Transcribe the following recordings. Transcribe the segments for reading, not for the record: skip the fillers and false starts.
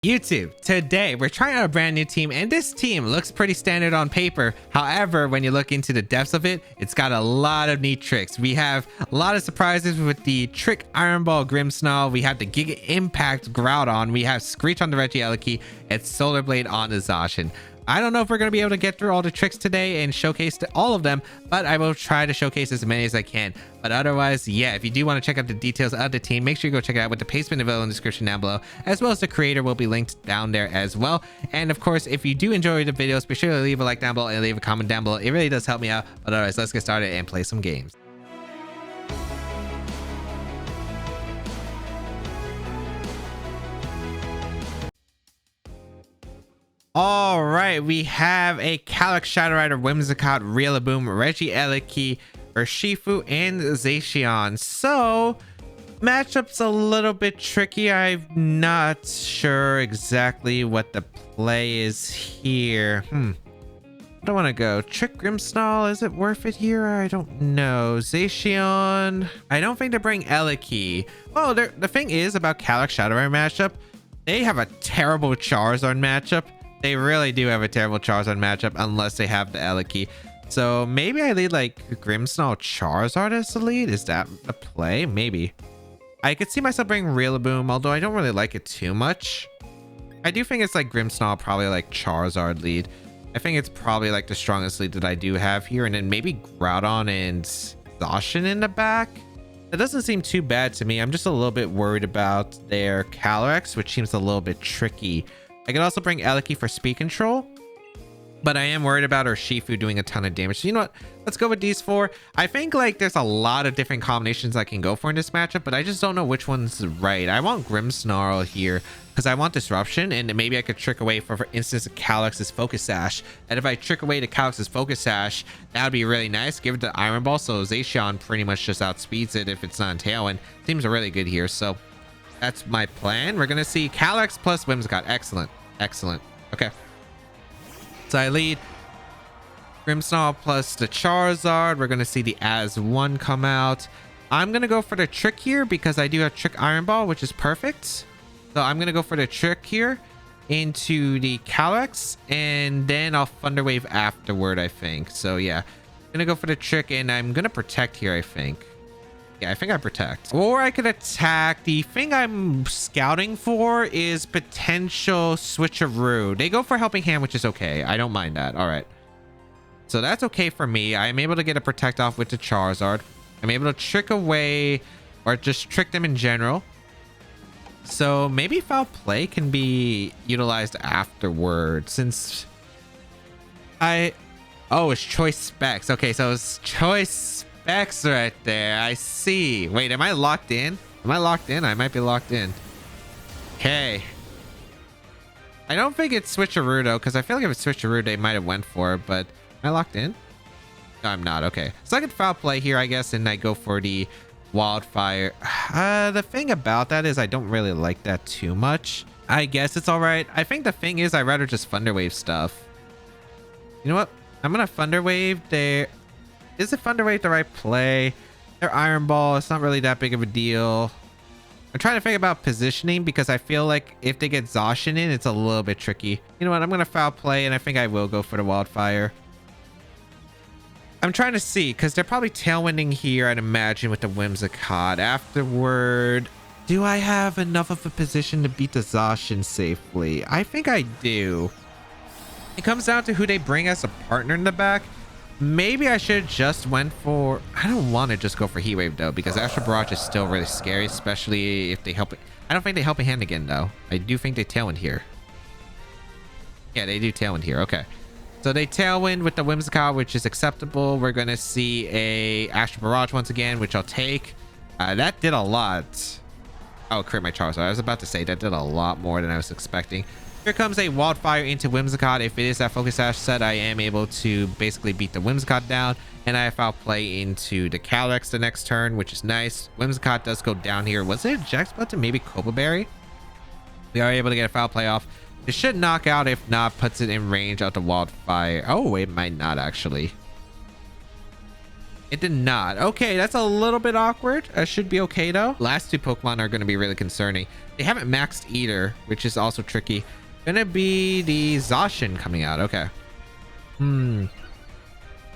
YouTube, today we're trying out a brand new team, and this team looks pretty standard on paper. However, when you look into the depths of it, it's got a lot of neat tricks. We have a lot of surprises with the Trick Iron Ball Grimmsnarl. We have the Giga Impact Groudon. We have Screech on the Regieleki and Solar Blade on the Zacian. I don't know if we're going to be able to get through all the tricks today and showcase all of them, but I will try to showcase as many as I can. But otherwise, yeah, if you do want to check out the details of the team, make sure you go check it out with the placement available in the description down below, as well as the creator will be linked down there as well. And of course, if you do enjoy the videos, be sure to leave a like down below and leave a comment down below. It really does help me out. But otherwise, let's get started and play some games. All right, we have a Calyx, Shadow Rider, Whimsicott, Rillaboom, Regieleki, Urshifu, and Zacian. So matchup's a little bit tricky. I'm not sure exactly what the play is here. I don't want to go Trick Grimmsnarl. Is it worth it here? I don't know. Zacian. I don't think they bring Eleki. Well, the thing is about Calyx Shadow Rider matchup, they have a terrible Charizard matchup. They really do have a terrible Charizard matchup unless they have the Eleki. So maybe I lead like Grimmsnarl Charizard as the lead. Is that the play? Maybe. I could see myself bringing Rillaboom, although I don't really like it too much. I do think it's like Grimmsnarl, probably like Charizard lead. I think it's probably like the strongest lead that I do have here. And then maybe Groudon and Zacian in the back. That doesn't seem too bad to me. I'm just a little bit worried about their Calyrex, which seems a little bit tricky. I could also bring Eleki for speed control, but I am worried about Urshifu doing a ton of damage. So you know what? Let's go with these four. I think like there's a lot of different combinations I can go for in this matchup, but I just don't know which one's right. I want Grimmsnarl here because I want disruption, and maybe I could trick away for instance Calyx's Focus Sash. And if I trick away the Calyx's Focus Sash, that would be really nice. Give it the Iron Ball, so Zacian pretty much just outspeeds it if it's not in Tailwind. Seems really good here, so that's my plan. We're gonna see Calyx plus Whimsicott. Excellent. Okay, so I lead Grimmsnarl plus the Charizard. We're gonna see the As-1 come out. I'm gonna go for the Trick here because I do have Trick Iron Ball, which is perfect. So I'm gonna go for the Trick here into the Calyx, and then I'll Thunder Wave afterward, I think. So yeah, I'm gonna go for the Trick, and I'm gonna Protect here, I think. Yeah, I think I Protect. Or I could attack. The thing I'm scouting for is potential Switcheroo. They go for Helping Hand, which is okay. I don't mind that. All right. So that's okay for me. I'm able to get a Protect off with the Charizard. I'm able to trick away or just trick them in general. So maybe Foul Play can be utilized afterward since Oh, it's Choice Specs. Okay, so it's Choice Specs right there. I see. Wait, am I locked in? Am I locked in? I might be locked in. Okay. I don't think it's Switcheroo though, because I feel like if it's Switcheroo, they might have went for it, but am I locked in? No, I'm not. Okay. So I could Foul Play here, I guess, and I go for the Wildfire. The thing about that is I don't really like that too much. I guess it's all right. I think the thing is I'd rather just Thunder Wave stuff. You know what? I'm going to Thunder Wave there. Is it Thunder Wave the right play? Their Iron Ball, it's not really that big of a deal. I'm trying to think about positioning because I feel like if they get Zacian in, it's a little bit tricky. You know what? I'm going to Foul Play, and I think I will go for the Wildfire. I'm trying to see because they're probably Tailwinding here, I'd imagine, with the Whimsicott. Afterward, do I have enough of a position to beat the Zacian safely? I think I do. It comes down to who they bring as a partner in the back. Maybe I should just went for... I don't want to just go for Heat Wave though, because Astral Barrage is still really scary, especially if they help it. I don't think they Helping Hand again though. I do think they Tailwind here. Yeah, they do Tailwind here. Okay. So they Tailwind with the Whimsicott, which is acceptable. We're going to see a Astral Barrage once again, which I'll take. That did a lot. Oh, crit my Charizard. I was about to say that did a lot more than I was expecting. Here comes a Wildfire into Whimsicott. If it is that Focus Sash set, I am able to basically beat the Whimsicott down. And I Foul Play into the Calyx the next turn, which is nice. Whimsicott does go down here. Was it a Jax button? Maybe Copa Berry? We are able to get a Foul Play off. It should knock out. If not, puts it in range of the Wildfire. Oh, it might not actually. It did not. Okay, that's a little bit awkward. Should be okay though. Last two Pokemon are going to be really concerning. They haven't maxed either, which is also tricky. Gonna be the Zacian coming out. Okay.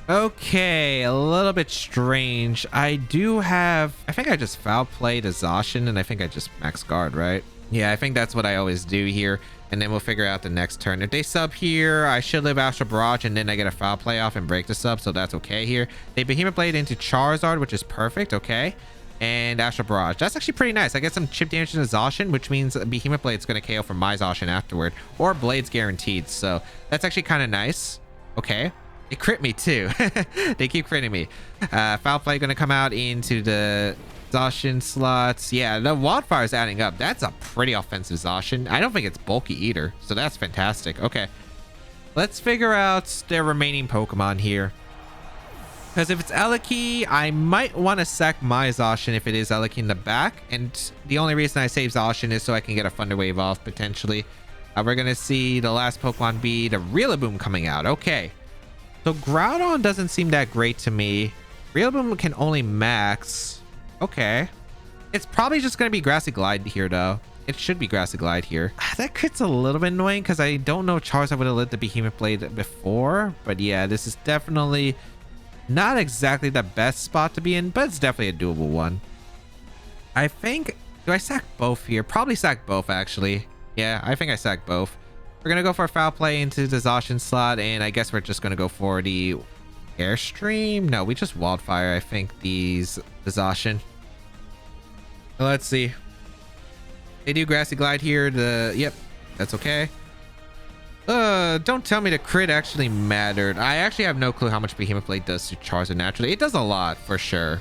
Okay, a little bit strange. I think I just foul played a Zacian and I think I just max guard, right? Yeah, I think that's what I always do here. And then we'll figure out the next turn. If they sub here, I should live Astral Barrage and then I get a foul play off and break the sub, so that's okay here. They Behemoth Blade into Charizard, which is perfect. Okay. And Astral Barrage. That's actually pretty nice. I get some chip damage in the Zacian, which means Behemoth Blade's going to KO from my Zacian afterward. Or Blade's guaranteed. So that's actually kind of nice. Okay. It crit me too. They keep critting me. Foul Play going to come out into the Zacian slots. Yeah, the Wildfire is adding up. That's a pretty offensive Zacian. I don't think it's bulky either. So that's fantastic. Okay. Let's figure out their remaining Pokemon here. Because if it's Eliki, I might want to sack my Zacian if it is Eliki in the back. And the only reason I save Zacian is so I can get a Thunder Wave off potentially. We're going to see the last Pokemon be the Rillaboom coming out. Okay. So Groudon doesn't seem that great to me. Rillaboom can only max. Okay. It's probably just going to be Grassy Glide here though. It should be Grassy Glide here. That crit's a little bit annoying because I don't know if Charizard would have lit the Behemoth Blade before. But yeah, this is definitely not exactly the best spot to be in, but it's definitely a doable one. I think, do I sack both here? Probably sack both actually. Yeah, I think I sack both. We're going to go for a foul play into the Zacian slot, and I guess we're just going to go for the Airstream. No, we just Wildfire, I think, the Zacian. Let's see. They do Grassy Glide here. Yep, that's okay. Don't tell me the crit actually mattered. I actually have no clue how much Behemoth Blade does to Charizard naturally. It does a lot for sure.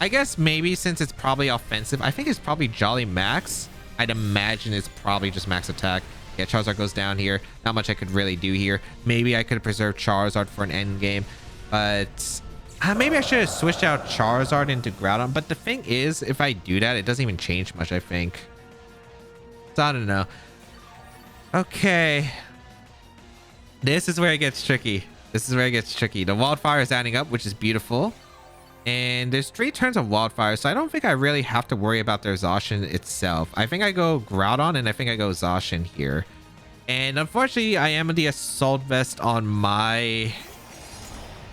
I guess maybe since it's probably offensive, I think it's probably Jolly Max. I'd imagine it's probably just max attack. Yeah, Charizard goes down here. Not much I could really do here. Maybe I could have preserved Charizard for an end game, but maybe I should have switched out Charizard into Groudon. But the thing is, if I do that, it doesn't even change much, I think. So I don't know. Okay. This is where it gets tricky. This is where it gets tricky. The Wildfire is adding up, which is beautiful. And there's 3 turns of Wildfire, so I don't think I really have to worry about their Zacian itself. I think I go Groudon, and I think I go Zacian here. And unfortunately, I am the Assault Vest on my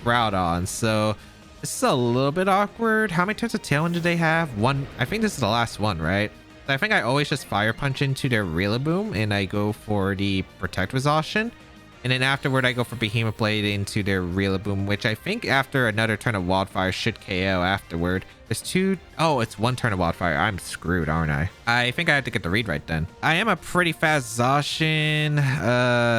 Groudon, so this is a little bit awkward. How many turns of Tailwind do they have? 1. I think this is the last one, right? So I think I always just Fire Punch into their Rillaboom, and I go for the Protect with Zacian. And then afterward, I go for Behemoth Blade into their Rillaboom, which I think after another turn of Wildfire should KO afterward. There's 2... Oh, it's 1 turn of Wildfire. I'm screwed, aren't I? I think I have to get the read right then. I am a pretty fast Zacian.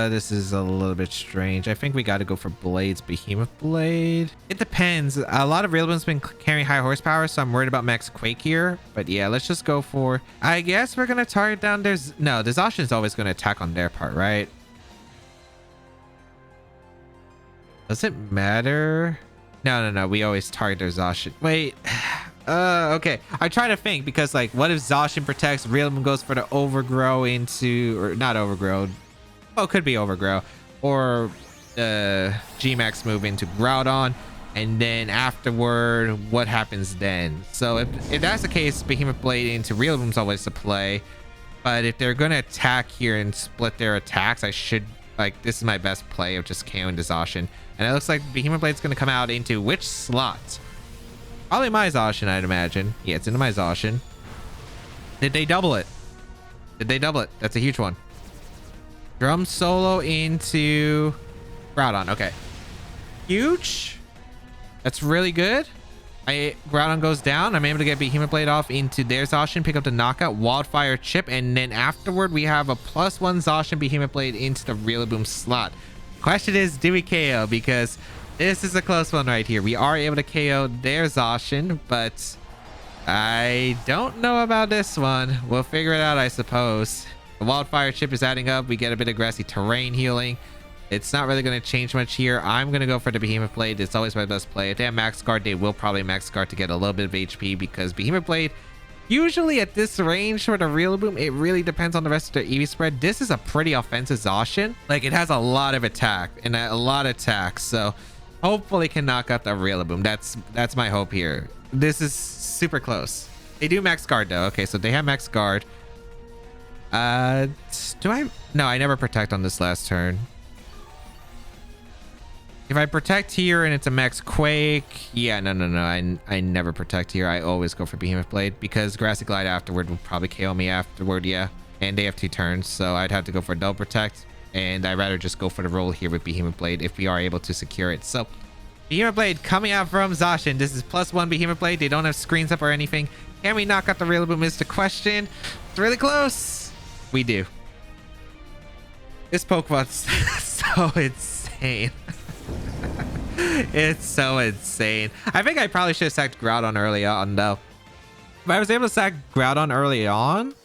This is a little bit strange. I think we got to go for Blade's Behemoth Blade. It depends. A lot of Rillaboom's been carrying high horsepower, so I'm worried about Max Quake here. But yeah, let's just go for... I guess we're going to target down their... No, the Zacian's always going to attack on their part, right? Does it matter? No. We always target their Zacian. Wait. Okay. I try to think because, like, what if Zacian protects, Rillaboom goes for the Overgrow into... Or not Overgrow. Oh, it could be Overgrow. Or the G-Max move into Groudon. And then afterward, what happens then? So if that's the case, Behemoth Blade into Rillaboom's always the play. But if they're going to attack here and split their attacks, I should... Like, this is my best play of just KOing the Zacian. And it looks like Behemoth Blade's going to come out into which slot? Probably my Zacian, I'd imagine. Yeah, it's into my Zacian. Did they double it? Did they double it? That's a huge one. Drum Solo into Groudon. Okay. Huge. That's really good. Groudon goes down. I'm able to get Behemoth Blade off into their Zacian, pick up the knockout, Wildfire chip, and then afterward we have a +1 Zacian Behemoth Blade into the Rillaboom slot. Question is, do we KO? Because this is a close one right here. We are able to KO their Zacian, but I don't know about this one. We'll figure it out, I suppose. The Wildfire chip is adding up. We get a bit of grassy terrain healing. It's not really going to change much here. I'm going to go for the Behemoth Blade. It's always my best play. If they have Max Guard, they will probably Max Guard to get a little bit of HP because Behemoth Blade, usually at this range for the Rillaboom, it really depends on the rest of their EV spread. This is a pretty offensive Zacian. Like, it has a lot of attack and a lot of attacks. So Hopefully can knock out the Rillaboom. That's my hope here. This is super close. They do max guard though. Okay, so they have max guard. Do I? No, I never protect on this last turn. If I protect here and it's a max quake, yeah, no. I never protect here. I always go for Behemoth Blade because Grassy Glide afterward would probably KO me afterward, yeah. And they have 2 turns, so I'd have to go for a double protect. And I'd rather just go for the roll here with Behemoth Blade if we are able to secure it. So Behemoth Blade coming out from Zacian. This is +1 Behemoth Blade. They don't have screens up or anything. Can we knock out the Rillaboom is the question. It's really close. We do. This Pokemon's so insane. It's so insane. I think I probably should have sacked Groudon early on though. If I was able to sack Groudon early on,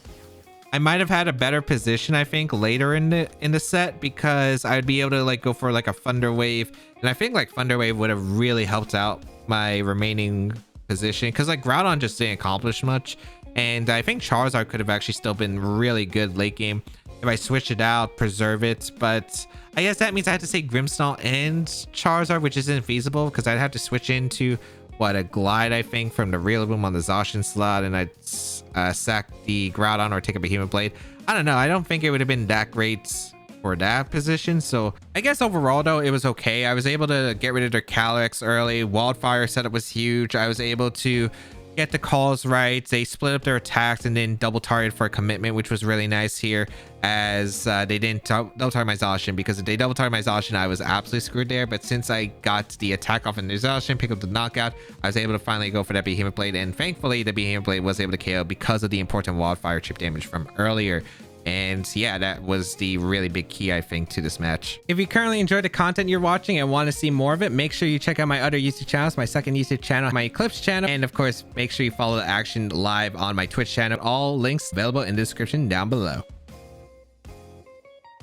I might have had a better position, I think, later in the set because I'd be able to like go for like a Thunder Wave. And I think like Thunder Wave would have really helped out my remaining position because like Groudon just didn't accomplish much. And I think Charizard could have actually still been really good late game if I switch it out, preserve it. But I guess that means I have to say Grimmsnarl and Charizard, which isn't feasible because I'd have to switch into what, a Glide, I think, from the Rillaboom on the Zacian slot, and I'd sack the Groudon or take a Behemoth Blade. I don't know. I don't think it would have been that great for that position. So I guess overall though, it was okay. I was able to get rid of their Calyx early. Wildfire setup was huge. I was able to get the calls right. They split up their attacks and then double target for a commitment, which was really nice here, as they didn't double target my Zacian, because if they double target my Zacian, I was absolutely screwed there. But since I got the attack off in the Zacian, pick up the knockout, I was able to finally go for that Behemoth Blade, and thankfully the Behemoth Blade was able to KO because of the important Wildfire chip damage from earlier. And yeah, that was the really big key, I think, to this match. If you currently enjoy the content you're watching and want to see more of it, make sure you check out my other YouTube channels, my second YouTube channel, my Eclipse channel, and of course, make sure you follow the action live on my Twitch channel. All links available in the description down below.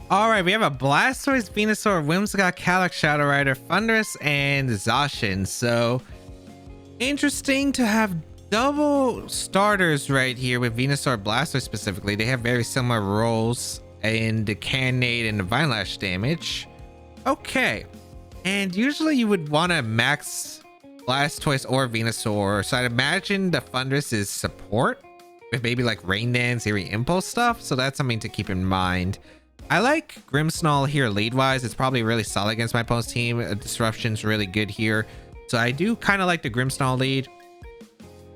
All right, we have a Blastoise, Venusaur, Whimsicott, Calyx, Shadow Rider, Thundurus, and Zacian. So interesting to have double starters right here with Venusaur, Blastoise specifically. They have very similar roles in the Cannonade and the Vine Lash damage. Okay, and usually you would want to max Blastoise or Venusaur, so I'd imagine the Thundurus is support with maybe like Rain Dance, Eerie Impulse stuff, so that's something to keep in mind. I like Grimmsnarl here lead wise. It's probably really solid against my opponent's team. Disruption's really good here, so I do kind of like the Grimmsnarl lead.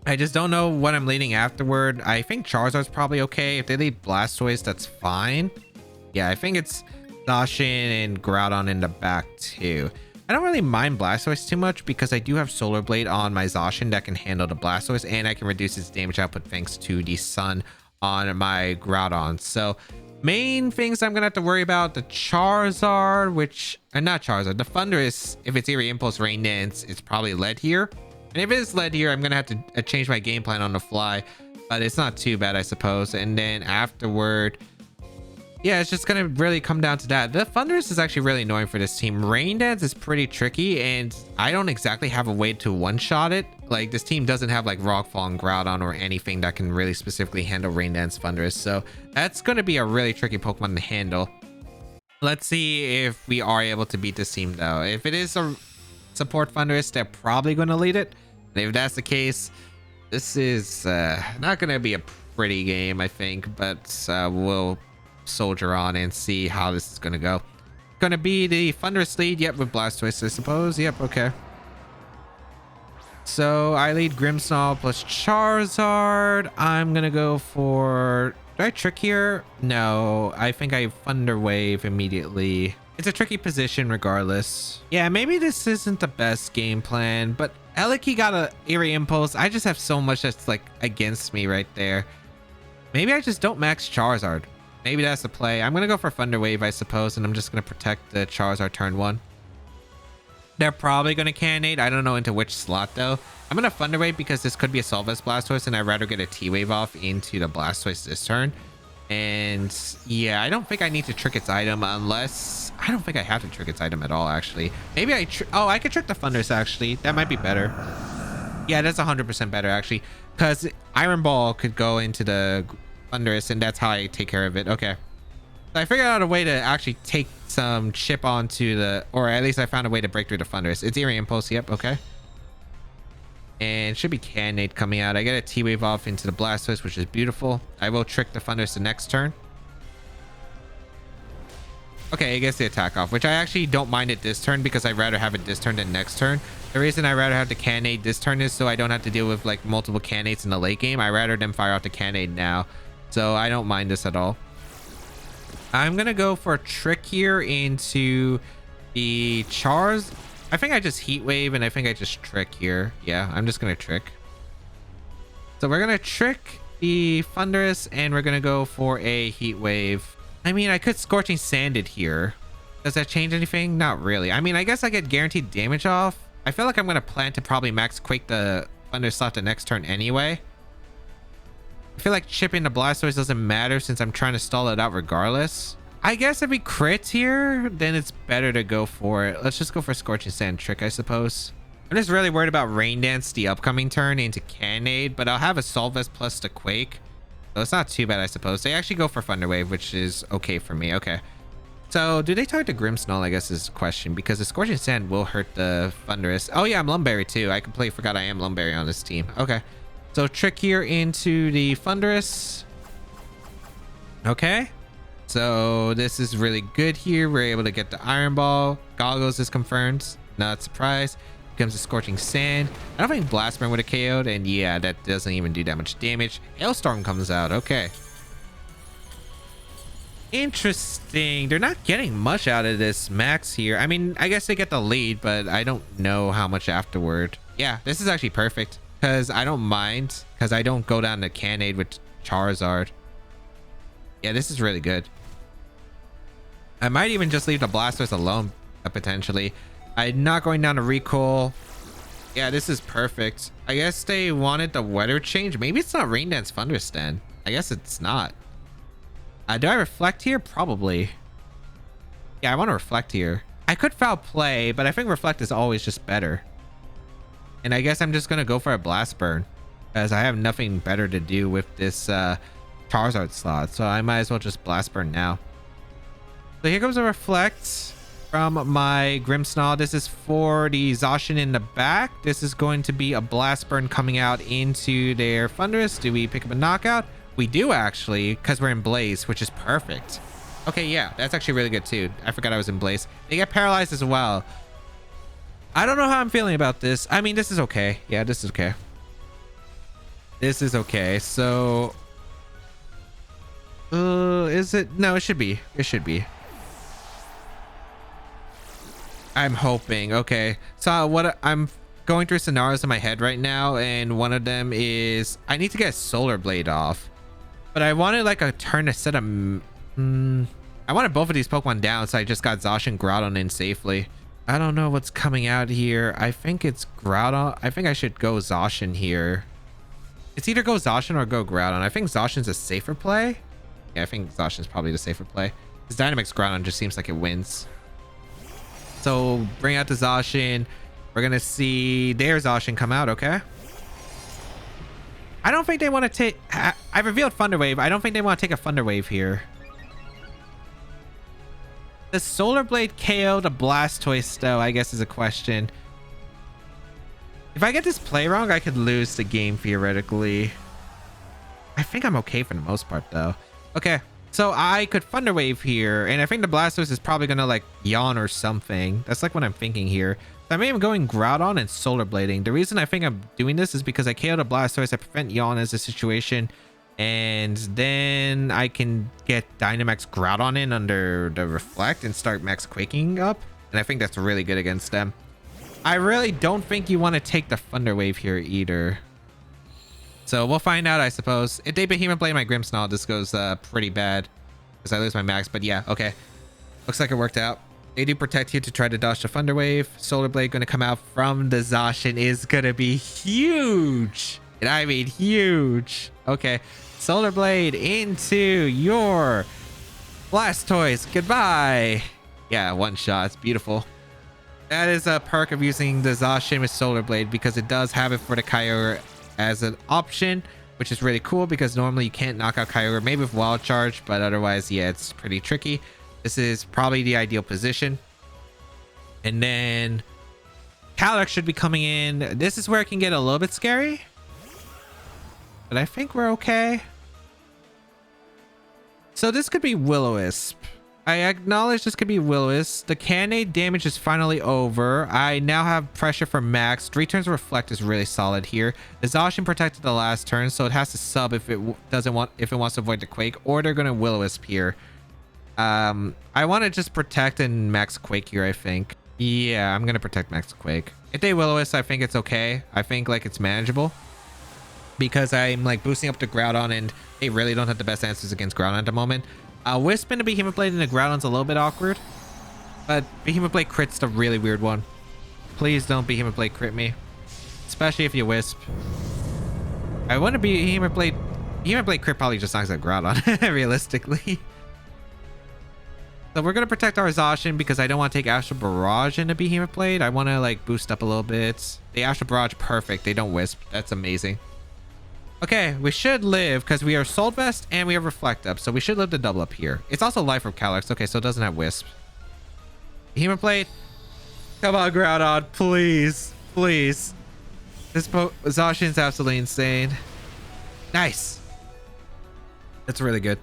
I just don't know what I'm leading afterward. I think Charizard's probably okay. If they lead Blastoise, that's fine. Yeah, I think it's Zacian and Groudon in the back too. I don't really mind Blastoise too much because I do have Solar Blade on my Zacian that can handle the Blastoise, and I can reduce its damage output thanks to the Sun on my Groudon. So main things I'm gonna have to worry about, the Charizard, which not Charizard, the Thundurus. If it's Eerie Impulse, Rain Dance, it's probably led here. And if it is led here, I'm gonna have to change my game plan on the fly, but it's not too bad, I suppose. And then afterward, yeah, it's just gonna really come down to that. The Thundurus is actually really annoying for this team. Rain Dance is pretty tricky, and I don't exactly have a way to one-shot it. Like, this team doesn't have like Rockfall and Groudon or anything that can really specifically handle Rain Dance Thundurus, so that's gonna be a really tricky Pokemon to handle. Let's see if we are able to beat this team though. If it is a support Thundurus, they're probably gonna lead it. If that's the case, this is not going to be a pretty game, I think, but we'll soldier on and see how this is going to go. Going to be the Thundurus lead, yep, with Blastoise, I suppose. Yep, okay. So I lead Grimmsnarl plus Charizard. I'm going to go for... Do I trick here? No, I think I Thunder Wave immediately. It's a tricky position regardless. Yeah, maybe this isn't the best game plan, but Eliki got a Eerie Impulse. I just have so much that's like against me right there. Maybe I just don't max Charizard. Maybe that's the play. I'm gonna go for Thunder Wave, I suppose, and I'm just gonna protect the Charizard turn 1. They're probably gonna Cannonade. I don't know into which slot though. I'm gonna Thunder Wave because this could be a Solvus Blastoise, and I'd rather get a T-Wave off into the Blastoise this turn. And yeah, I don't think I need to trick its item unless... I don't think I have to trick its item at all, actually. Maybe I... Oh, I could trick the Thundurus, actually. That might be better. Yeah, that's 100% better, actually. Because Iron Ball could go into the Thundurus, and that's how I take care of it. Okay. So I figured out a way to actually take some chip onto the, or at least I found a way to break through the Thunderous. It's Eerie Impulse. Yep. Okay. And should be Cannonade coming out. I get a T-Wave off into the Blastoise, which is beautiful. I will trick the Thunderous the next turn. Okay, it gets the attack off, which I actually don't mind it this turn because I'd rather have it this turn than next turn. The reason I'd rather have the Cannonade this turn is so I don't have to deal with like multiple Cannonades in the late game. I'd rather them fire out the Cannonade now. So I don't mind this at all. I'm going to go for a trick here into the Chars. I think I just Heat Wave and I think I just trick here. Yeah, I'm just going to trick. So we're going to trick the Thunderous and we're going to go for a Heat Wave. I mean, I could Scorching Sand it here. Does that change anything? Not really. I mean, I guess I get guaranteed damage off. I feel like I'm going to plan to probably max Quake the Thunderous slot the next turn anyway. I feel like chipping the Blastoise doesn't matter since I'm trying to stall it out regardless. I guess if we crit here, then it's better to go for it. Let's just go for Scorching Sand trick, I suppose. I'm just really worried about Rain Dance the upcoming turn into Cannonade, but I'll have a Assault Vest plus the Quake. So it's not too bad, I suppose. They actually go for Thunder Wave, which is okay for me. Okay. So do they target the Grimmsnarl, I guess is the question, because the Scorching Sand will hurt the Thunderous. Oh yeah, I'm Lumberry too. I completely forgot I am Lumberry on this team. Okay. So trick here into the Thunderous. Okay. So this is really good here. We're able to get the Iron Ball. Goggles is confirmed. Not surprised. Comes a Scorching Sand. I don't think Blast Burn would have KO'd, and yeah, that doesn't even do that much damage. Hailstorm comes out. Okay. Interesting. They're not getting much out of this max here. I mean, I guess they get the lead, but I don't know how much afterward. Yeah, this is actually perfect because I don't mind because I don't go down to Cannonade with Charizard. Yeah, this is really good. I might even just leave the Blastoise alone potentially. I'm not going down to Recoil. Yeah, this is perfect. I guess they wanted the weather change. Maybe it's not Rain Dance Thunderous then. I guess it's not. Do I Reflect here? Probably. Yeah, I want to Reflect here. I could Foul Play, but I think Reflect is always just better. And I guess I'm just going to go for a Blast Burn as I have nothing better to do with this Charizard slot. So I might as well just Blast Burn now. So here comes a Reflect from my Grimmsnarl. This is for the Zacian in the back. This is going to be a Blast Burn coming out into their Thunderous. Do we pick up a Knockout? We do actually, because we're in Blaze, which is perfect. Okay, yeah, that's actually really good too. I forgot I was in Blaze. They get paralyzed as well. I don't know how I'm feeling about this. I mean, this is okay. Yeah, this is okay. This is okay. So, is it? No, it should be. It should be. I'm hoping. Okay, so what I'm going through scenarios in my head right now, and one of them is I need to get Solar Blade off, but I wanted like a turn to set a I wanted both of these Pokemon down, so I just got Zacian Groudon in safely. I don't know what's coming out here. I think it's Groudon. I think I should go Zacian here. It's either go Zacian or go Groudon. I think Zacian's a safer play. Yeah, I think Zacian's probably the safer play. This Dynamax Groudon just seems like it wins. So bring out the Zacian. We're gonna see their Zacian come out. Okay. I don't think they want to take. I revealed Thunder Wave. I don't think they want to take a Thunder Wave here. The Solar Blade KO the Blastoise though, I guess, is a question. If I get this play wrong, I could lose the game theoretically. I think I'm okay for the most part though. Okay. So I could Thunder Wave here, and I think the Blastoise is probably gonna like yawn or something. That's like what I'm thinking here. So I may be going Groudon and Solar Blading. The reason I think I'm doing this is because I KO'd a Blastoise, I prevent yawn as a situation, and then I can get Dynamax Groudon in under the Reflect and start Max Quaking up, and I think that's really good against them. I really don't think you want to take the Thunder Wave here either. So we'll find out, I suppose. If they Behemoth Blade my Grimmsnarl, this goes pretty bad because I lose my max. But yeah, okay. Looks like it worked out. They do protect you to try to dodge the Thunder Wave. Solar Blade going to come out from the Zacian is going to be huge. And I mean huge. Okay. Solar Blade into your Blastoise. Goodbye. Yeah, one shot. It's beautiful. That is a perk of using the Zacian with Solar Blade because it does have it for the Kyogre as an option. which is really cool because normally you can't knock out Kyogre, maybe with Wild Charge, but otherwise, yeah, it's pretty tricky. This is probably the ideal position. And then Calyrex should be coming in. This is where it can get a little bit scary, but I think we're okay. So this could be Will-O-Wisp. I acknowledge this could be Will-O-Wisp. The Cannonade damage is finally over. I now have pressure for max. 3 turns of Reflect is really solid here. The Zacian protected the last turn, so it has to sub if it wants to avoid the Quake, or they're gonna Will-O-Wisp here. I want to just protect and max Quake here, I think. Yeah, I'm gonna protect max Quake. If they Will-O-Wisp, I think it's okay. I think like it's manageable because I'm like boosting up the Groudon, and they really don't have the best answers against Groudon at the moment. Wisp and a Behemoth Blade and a Groudon's a little bit awkward, but Behemoth Blade crit's the really weird one. Please don't Behemoth Blade crit me, especially if you Wisp. I want to be Behemoth Blade. Behemoth Blade crit probably just knocks out Groudon, realistically. So we're gonna protect our Zacian because I don't want to take Astral Barrage into Behemoth Blade. I want to like boost up a little bit. The Astral Barrage, perfect. They don't Wisp. That's amazing. Okay, we should live because we are Soul Vest and we have Reflect Up, so we should live the double up here. It's also Life from Calyrex. Okay, so it doesn't have Wisp. Behemoth Blade. Come on, Groudon, please, please. This Zacian's absolutely insane. Nice. That's really good.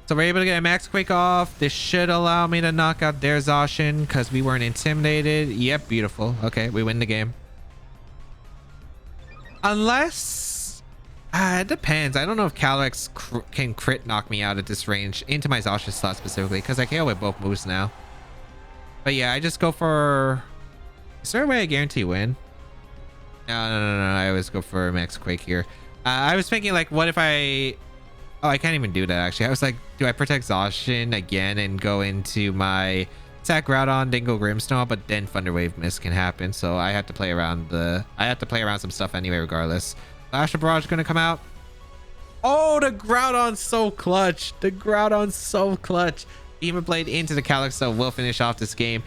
So we're able to get a Max Quake off. This should allow me to knock out their Zacian because we weren't intimidated. Yep, beautiful. Okay, we win the game. Unless... it depends. I don't know if Calyrex can crit knock me out at this range into my Zacian slot specifically because I KO with both moves now. But yeah, I just go for... Is there a way I guarantee win? No. I always go for Max Quake here. I was thinking like, what if I... Oh, I can't even do that actually. I was like, do I protect Zacian again and go into my attack Groudon, then go Grimmsnarl, but then Thunder Wave Mist can happen. So I have to play around some stuff anyway, regardless. Astral Barrage is gonna come out. Oh, the Groudon's so clutch. The Groudon's so clutch. Behemoth Blade into the Calyrex, so we'll finish off this game.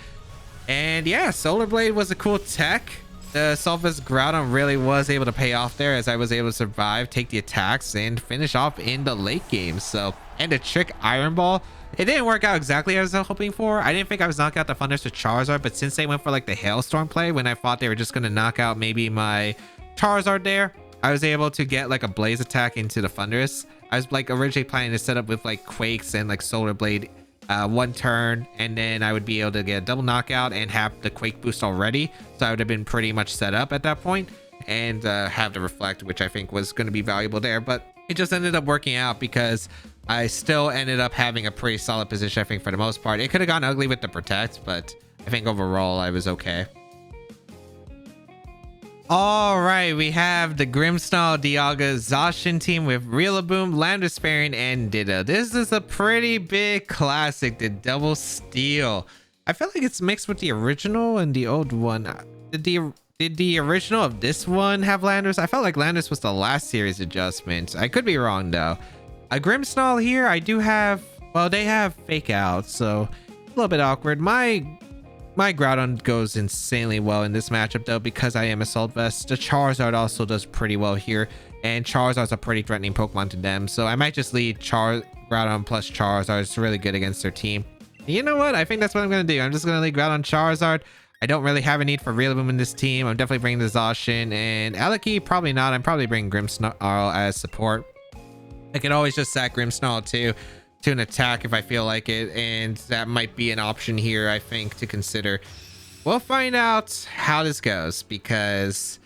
And yeah, Solar Blade was a cool tech. The Sulphus Groudon really was able to pay off there as I was able to survive, take the attacks, and finish off in the late game. So, and the trick Iron Ball, it didn't work out exactly as I was hoping for. I didn't think I was knocking out the Thundurus with Charizard, but since they went for like the Hailstorm play when I thought they were just going to knock out maybe my Charizard there, I was able to get like a Blaze attack into the Thundurus. I was like originally planning to set up with like Quakes and like Solar Blade one turn, and then I would be able to get a double knockout and have the Quake boost already, so I would have been pretty much set up at that point, and have the Reflect, which I think was going to be valuable there. But it just ended up working out because I still ended up having a pretty solid position, I think, for the most part. It could have gone ugly with the Protect, but I think overall I was okay. All right, we have the Grimmsnarl, Dialga, Zacian team with Rillaboom, Landorus, and Ditto. This is a pretty big classic, the Double Steal. I feel like it's mixed with the original and the old one. Did the original of this one have Landorus? I felt like Landorus was the last series adjustment. I could be wrong though. A Grimmsnarl here, I do have, well, they have Fake Out, so a little bit awkward. My Groudon goes insanely well in this matchup though because I am Assault Vest. The Charizard also does pretty well here, and Charizard's a pretty threatening Pokemon to them, so I might just lead Groudon plus Charizard. It's really good against their team. You know what? I think that's what I'm going to do. I'm just going to lead Groudon Charizard. I don't really have a need for Rillaboom in this team. I'm definitely bringing the Zacian, and Aleki, probably not. I'm probably bringing Grimmsnarl as support. I could always just sack Grimmsnarl too to an attack if I feel like it, and that might be an option here, I think, to consider. We'll find out how this goes because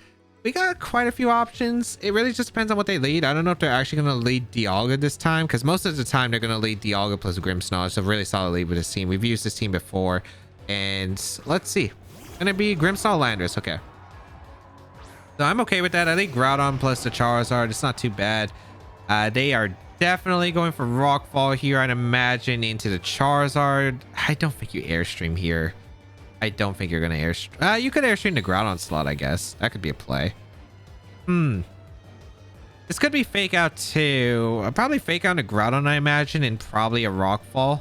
we got quite a few options. It really just depends on what they lead. I don't know if they're actually going to lead Dialga this time, because most of the time they're going to lead Dialga plus Grimmsnarl. It's a really solid lead with this team. We've used this team before, and let's see. It's going to be Grimmsnarl Landorus. Okay, so I'm okay with that. I think Groudon plus the Charizard, it's not too bad. They are definitely going for Rockfall here, I'd imagine, into the Charizard. I don't think you Airstream here. I don't think you're going to Airstream. You could Airstream the Groudon slot, I guess. That could be a play. This could be Fake Out too. I'll probably Fake Out a Groudon, I imagine, and probably a Rockfall.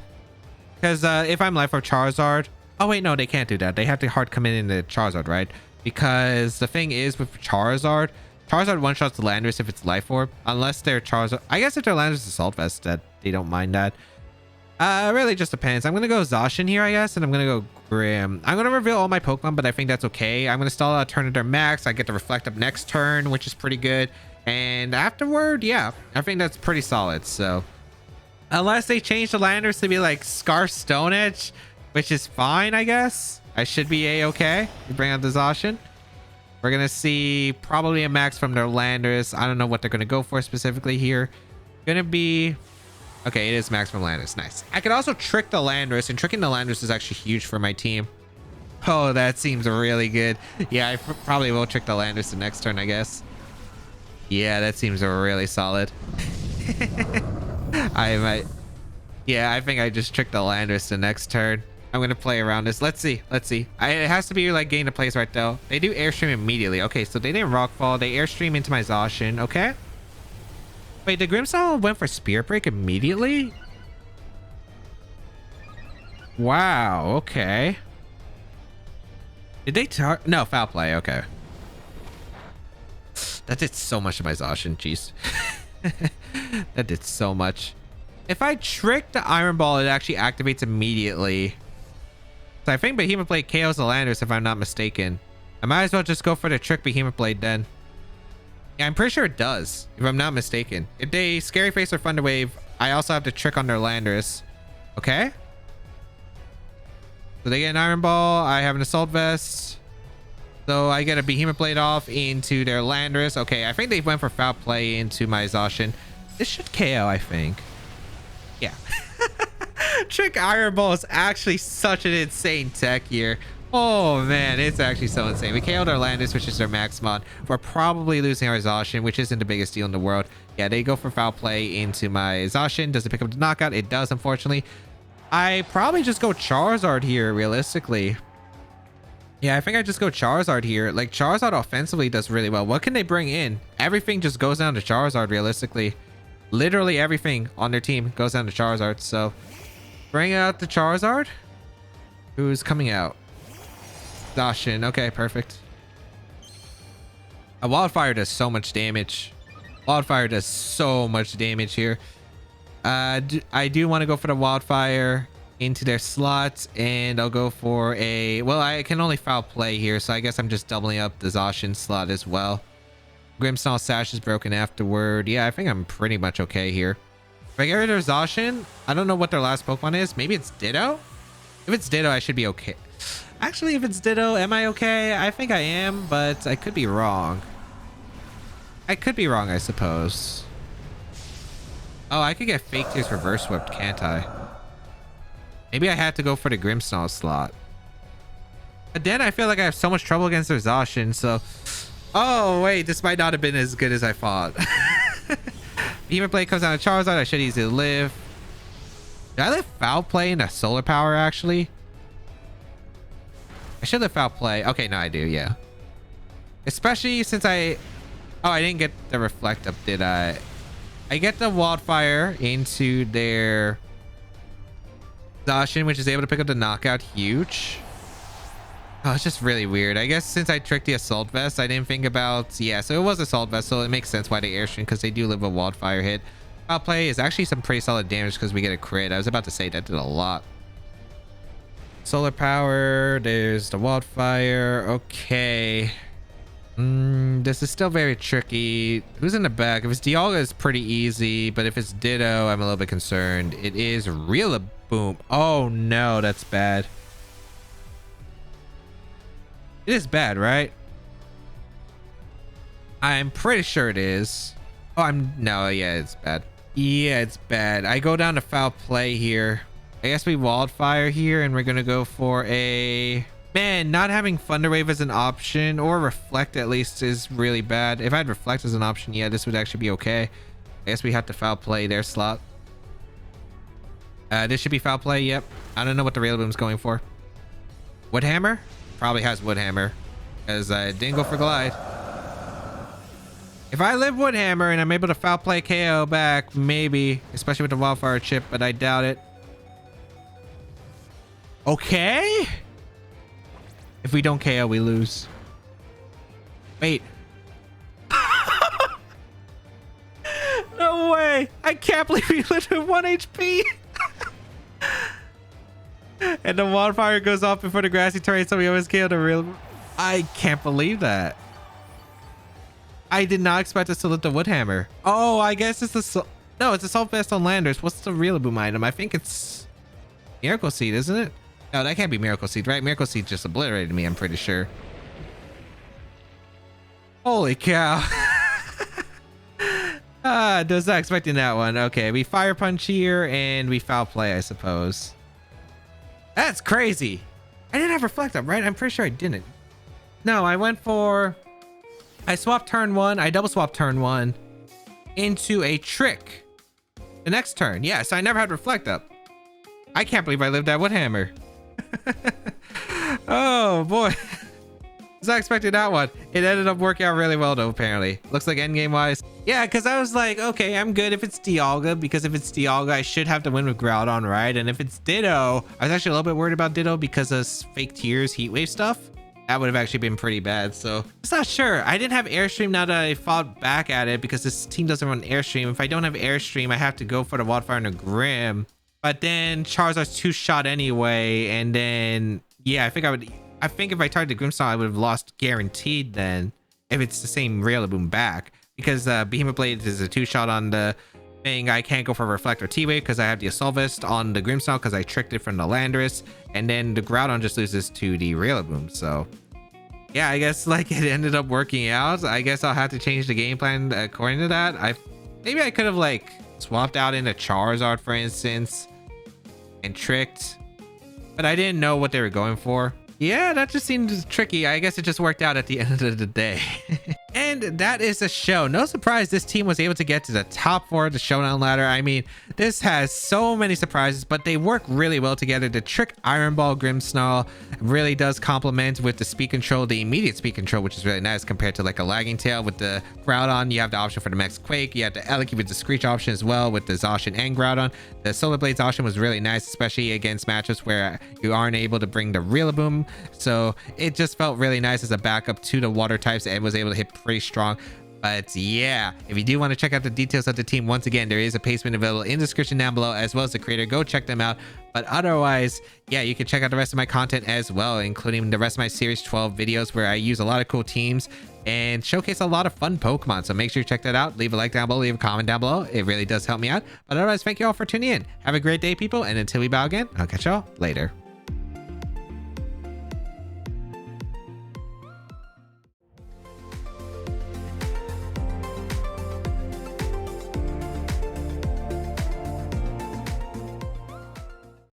Because if I'm Life of Charizard... Oh, wait, no, they can't do that. They have to hard commit into Charizard, right? Because the thing is with Charizard, Charizard one-shots the Landorus if it's Life Orb. Unless they're Charizard. I guess if they're Landorus Assault Vest, that they don't mind that. Really just depends. I'm going to go Zacian here, I guess. And I'm going to go Grim. I'm going to reveal all my Pokemon, but I think that's okay. I'm going to stall out Turnitin Max. I get to Reflect up next turn, which is pretty good. And afterward, yeah, I think that's pretty solid. So unless they change the Landorus to be like Scarf Stone Edge, which is fine, I guess. I should be a-okay. We bring out the Zacian. We're going to see probably a max from their Landorus. I don't know what they're going to go for specifically here. Going to be... Okay, it is max from Landorus. Nice. I could also trick the Landorus, and tricking the Landorus is actually huge for my team. Oh, that seems really good. Yeah, I probably will trick the Landorus the next turn, I guess. Yeah, that seems really solid. I might... Yeah, I think I just tricked the Landorus the next turn. I'm going to play around this. Let's see. Let's see. It has to be like getting the place right, though. They do Airstream immediately. Okay, so they didn't Rockfall. They Airstream into my Zacian. Okay. Wait, the Grimmsnarl went for Spirit Break immediately? Wow, okay. Did they No, Foul Play. Okay. That did so much to my Zacian. Jeez. That did so much. If I trick the Iron Ball, it actually activates immediately. So I think Behemoth Blade KOs the Landorus if I'm not mistaken. I might as well just go for the trick Behemoth Blade then. Yeah, I'm pretty sure it does, if I'm not mistaken. If they Scary Face or Thunder Wave, I also have to trick on their Landorus. Okay. So they get an Iron Ball. I have an Assault Vest. So I get a Behemoth Blade off into their Landorus. Okay, I think they went for Foul Play into my Zacian. This should KO, I think. Yeah. Trick Iron Ball is actually such an insane tech here. Oh man, it's actually so insane. We KO'd our Landorus, which is their Maxmon. We're probably losing our Zacian, which isn't the biggest deal in the world. Yeah, they go for Foul Play into my Zacian. Does it pick up the knockout? It does, unfortunately. I probably just go Charizard here, realistically. Yeah, I think I just go Charizard here. Like, Charizard offensively does really well. What can they bring in? Everything just goes down to Charizard, realistically. Literally everything on their team goes down to Charizard. So, bring out the Charizard. Who's coming out? Zacian. Okay, perfect. A Wildfire does so much damage. Wildfire does so much damage here. I do want to go for the Wildfire into their slots, and I'll go for a... Well, I can only Foul Play here, so I guess I'm just doubling up the Zacian slot as well. Grimmsnarl Sash is broken afterward. Yeah, I think I'm pretty much okay here. If I get rid of Zacian, I don't know what their last Pokemon is. Maybe it's Ditto? If it's Ditto, I should be okay. Actually, if it's Ditto, am I okay? I think I am, but I could be wrong. I could be wrong, I suppose. Oh, I could get Fake Tears Reverse Whipped, can't I? Maybe I had to go for the Grimmsnarl slot. But then I feel like I have so much trouble against their Zacian, so... Oh, wait, this might not have been as good as I thought. Behemoth Blade comes out of Charizard. I should easily live. Did I live Foul Play in a Solar Power, actually? I should live Foul Play. Okay, no, I do, yeah. Especially since I... Oh, I didn't get the Reflect up, did I? I get the Wildfire into their Zacian, which is able to pick up the knockout. Huge. Oh, it's just really weird. I guess since I tricked the Assault Vest, I didn't think about... Yeah, so it was Assault Vest, so it makes sense why they Airstream, because they do live a Wildfire hit. Foul Play is actually some pretty solid damage because we get a crit. I was about to say that did a lot. Solar Power. There's the Wildfire. Okay. This is still very tricky. Who's in the back? If it's Dialga, it's pretty easy, but if it's Ditto, I'm a little bit concerned. It is Rillaboom. Oh no, that's bad. It is bad, right? I'm pretty sure it is. Oh, no, yeah, it's bad. Yeah, it's bad. I go down to Foul Play here. I guess we Wildfire here, and we're gonna go for a... Man, not having Thunder Wave as an option, or Reflect at least, is really bad. If I had Reflect as an option, yeah, this would actually be okay. I guess we have to Foul Play their slot. This should be Foul Play, yep. I don't know what the Rillaboom's going for. Woodhammer? Probably has Woodhammer, because I didn't go for Glide. If I live Woodhammer and I'm able to Foul Play KO back, maybe, especially with the Wildfire chip, but I doubt it. Okay. If we don't KO, we lose. Wait. I can't believe he lived with 1 HP. And the wildfire goes off before the grassy terrain, so we always killed a real. I can't believe that. I did not expect us to lift the wood hammer. Oh, I guess it's the no, it's assault vest on landers. What's the real boom item? I think it's miracle seed, isn't it? No, that can't be miracle seed, right? Miracle seed just obliterated me, I'm pretty sure. Holy cow. Was not expecting that one. Okay, we fire punch here and we foul play, I suppose. That's crazy. I didn't have reflect up, right? I'm pretty sure I didn't. No, I swapped turn 1. I double swapped turn 1 into a trick the next turn. Yeah, so I never had reflect up. I can't believe I lived that wood hammer. Oh boy. Was not expecting that one. It ended up working out really well though, apparently. Looks like endgame wise. Yeah, because I was like, okay, I'm good if it's Dialga, because if it's Dialga, I should have to win with Groudon, right? And if it's Ditto, I was actually a little bit worried about Ditto because of fake tears, heat wave stuff. That would have actually been pretty bad. So I'm not sure. I didn't have Airstream now that I fought back at it because this team doesn't run Airstream. If I don't have Airstream, I have to go for the Wildfire and the Grim. But then Charizard's 2-shot anyway. And then, yeah, I think if I targeted Grimmsnarl, I would have lost guaranteed then if it's the same Rillaboom back. Because Behemoth Blade is a 2-shot on the thing. I can't go for Reflect or T-Wave because I have the Assault Vest on the Grimmsnarl because I tricked it from the Landorus. And then the Groudon just loses to the Rillaboom. So yeah, I guess like it ended up working out. I guess I'll have to change the game plan according to that. Maybe I could have like swapped out into Charizard, for instance, and tricked. But I didn't know what they were going for. Yeah, that just seemed tricky. I guess it just worked out at the end of the day. And that is the show. No surprise this team was able to get to the top 4 of the Showdown Ladder. I mean, this has so many surprises, but they work really well together. The trick Iron Ball Grimmsnarl really does complement with the speed control, the immediate speed control, which is really nice compared to like a lagging tail. With the Groudon, you have the option for the Max Quake. You have the Eliki with the Screech option as well with the Zacian and Groudon. The Solar Blades option was really nice, especially against matchups where you aren't able to bring the Rillaboom. So it just felt really nice as a backup to the water types and was able to hit pretty strong. But yeah, if you do want to check out the details of the team, once again, there is a pastebin available in the description down below, as well as the creator. Go check them out. But otherwise, yeah, you can check out the rest of my content as well, including the rest of my series 12 videos where I use a lot of cool teams and showcase a lot of fun Pokemon. So make sure you check that out. Leave a like down below, leave a comment down below. It really does help me out. But otherwise, thank you all for tuning in. Have a great day, people. And until we bow again, I'll catch y'all later.